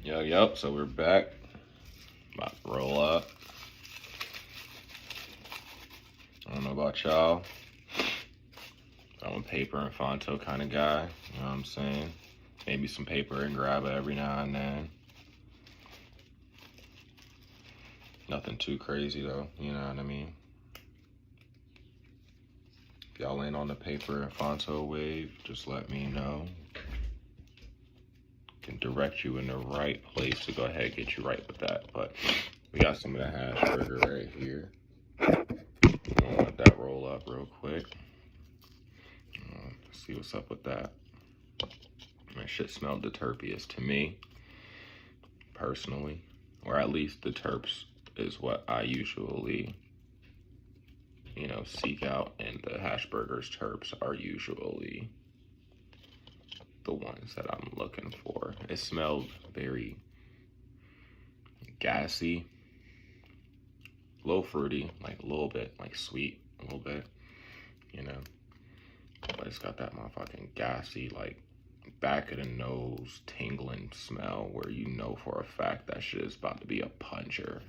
Yup, so we're back. About to roll up. I don't know about y'all. I'm a paper and Fonto kind of guy, you know what I'm saying? Maybe some paper and grab it every now and then. Nothing too crazy though, you know what I mean? If y'all ain't on the paper and Fonto wave, just let me know. Can direct you in the right place to go ahead and get you right with that. But we got some of the hash burger right here. I'll let that roll up real quick. Let's see what's up with that. That shit smelled the terpiest to me, personally. Or at least the terps is what I usually, you know, seek out. And the hash burgers terps are usually the ones that I'm looking for. It smelled very gassy, a little fruity, like a little bit, like sweet, a little bit, you know. But it's got that motherfucking gassy, like back of the nose tingling smell where you know for a fact that shit is about to be a puncher,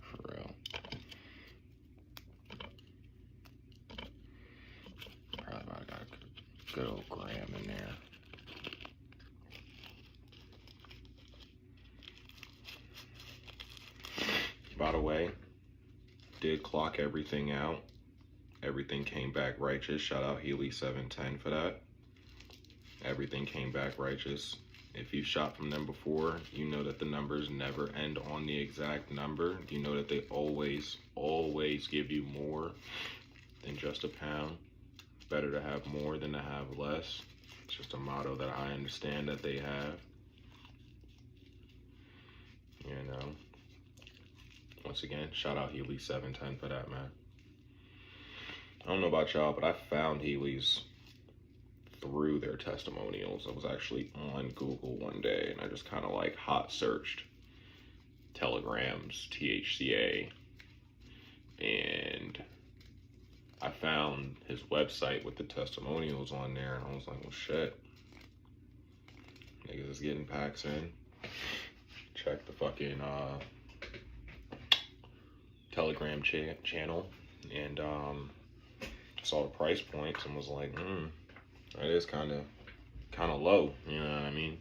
for real. Probably about got a good old gram in there. By the way, did clock everything out. Everything came back righteous. Shout out Healy 710 for that. Everything came back righteous. If you've shot from them before, you know that the numbers never end on the exact number. You know that they always give you more than just a pound. Better to have more than to have less. It's just a motto that I understand that they have. You know. Once again, shout out Healy 710 for that, man. I don't know about y'all, but I found Healy's through their testimonials. I was actually on Google one day and I just kind of like hot searched telegrams, THCA, and I found his website with the testimonials on there, and I was like, well, shit. Niggas is getting packs in. Check the fucking Telegram channel, and saw the price points and was like, that is kind of low, you know what I mean?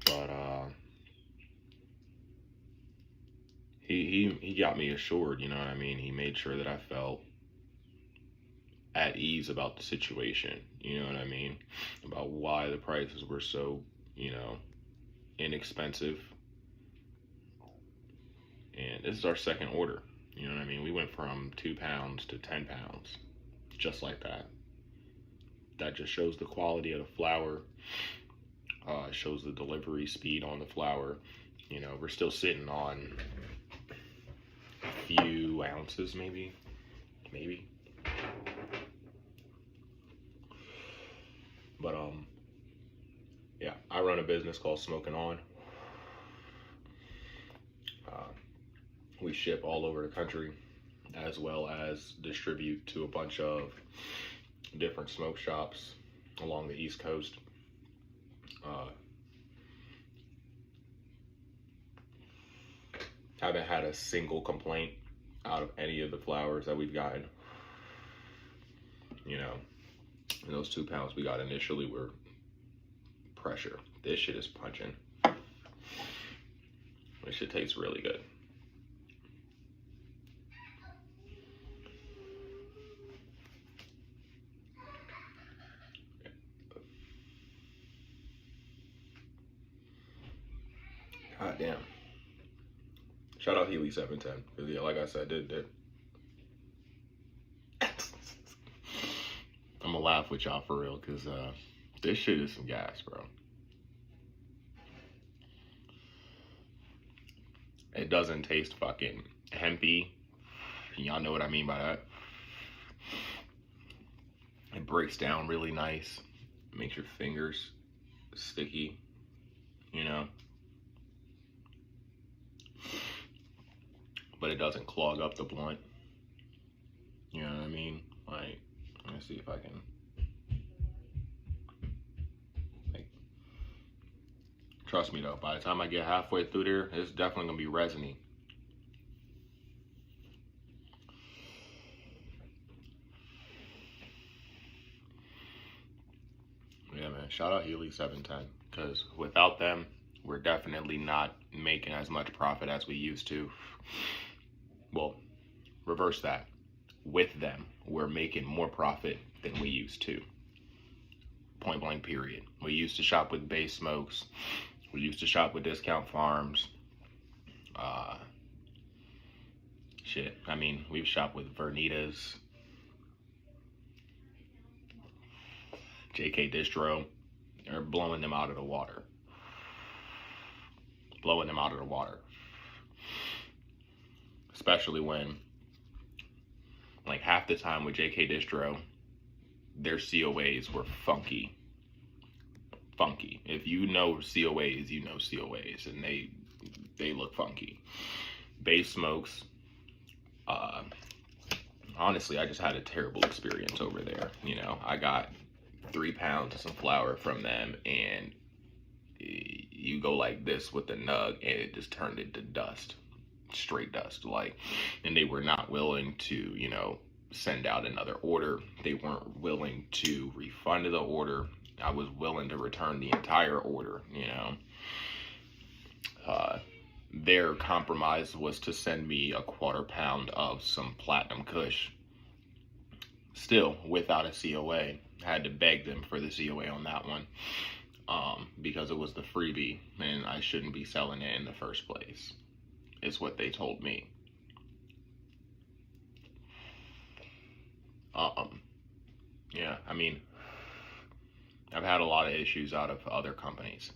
But he got me assured, you know what I mean? He made sure that I felt at ease about the situation, you know what I mean? About why the prices were so, you know, inexpensive. And this is our second order, you know what I mean? We went from 2 pounds to 10 pounds, just like that. That just shows the quality of the flower. It shows the delivery speed on the flower. You know, we're still sitting on a few ounces, maybe. But yeah, I run a business called Smoking On. We ship all over the country, as well as distribute to a bunch of different smoke shops along the East Coast. Haven't had a single complaint out of any of the flowers that we've gotten. You know, and those 2 pounds we got initially were pressure. This shit is punching. This shit tastes really good. God damn. Shout out Healy 710. Because yeah, like I said, did I'm gonna laugh with y'all for real, because this shit is some gas, bro. It doesn't taste fucking hempy. Y'all know what I mean by that. It breaks down really nice. It makes your fingers sticky, you know. But it doesn't clog up the blunt. You know what I mean? Like, let me see if I can, like, Trust me though, by the time I get halfway through there, it's definitely gonna be resiny. Yeah, man. Shout out Healy 710, because without them, we're definitely not making as much profit as we used to. Well, reverse that. With them, we're making more profit than we used to. Point blank, period. We used to shop with Base Smokes. We used to shop with Discount Farms. Shit. I mean, we've shopped with Vernitas, JK Distro. They're blowing them out of the water. Blowing them out of the water. Especially when, like, half the time with JK Distro, their COAs were funky. Funky. If you know COAs, you know COAs, and they look funky. Base Smokes, honestly, I just had a terrible experience over there. You know, I got 3 pounds of some flour from them, and you go like this with the nug, and it just turned into dust. Straight dust. Like, and they were not willing to, you know, send out another order. They weren't willing to refund the order. I was willing to return the entire order, you know. Their compromise was to send me a 1/4 pound of some Platinum Kush. Still, without a COA. I had to beg them for the COA on that one, because it was the freebie, and I shouldn't be selling it in the first place, is what they told me. Yeah, I mean, I've had a lot of issues out of other companies.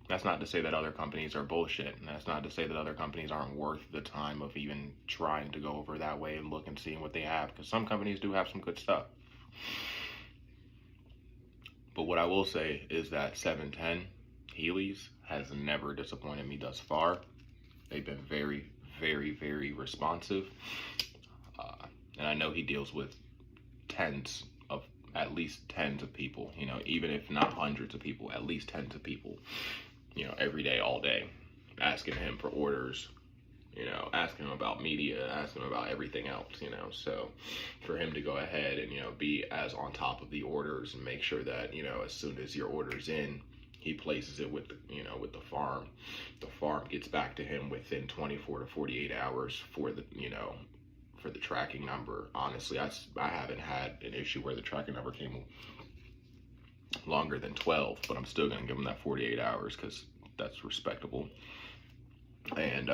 That's not to say that other companies are bullshit. And that's not to say that other companies aren't worth the time of even trying to go over that way and look and seeing what they have. Because some companies do have some good stuff. But what I will say is that 710 Healy's has never disappointed me thus far. They've been very, very, very responsive. And I know he deals with at least tens of people, you know, even if not hundreds of people, at least tens of people, you know, every day, all day, asking him for orders, you know, asking him about media, asking him about everything else, you know. So for him to go ahead and, you know, be as on top of the orders and make sure that, you know, as soon as your order's in, he places it with the, you know, with the farm gets back to him within 24 to 48 hours for the, you know, for the tracking number. Honestly, I haven't had an issue where the tracking number came longer than 12, but I'm still gonna give him that 48 hours because that's respectable. And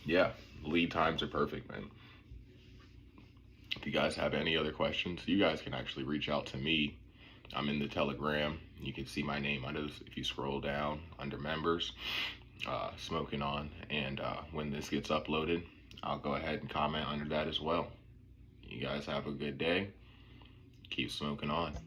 yeah, lead times are perfect, man. If you guys have any other questions, you guys can actually reach out to me. I'm in the Telegram. You can see my name under this if you scroll down under members, Smoking On. And when this gets uploaded, I'll go ahead and comment under that as well. You guys have a good day. Keep smoking on.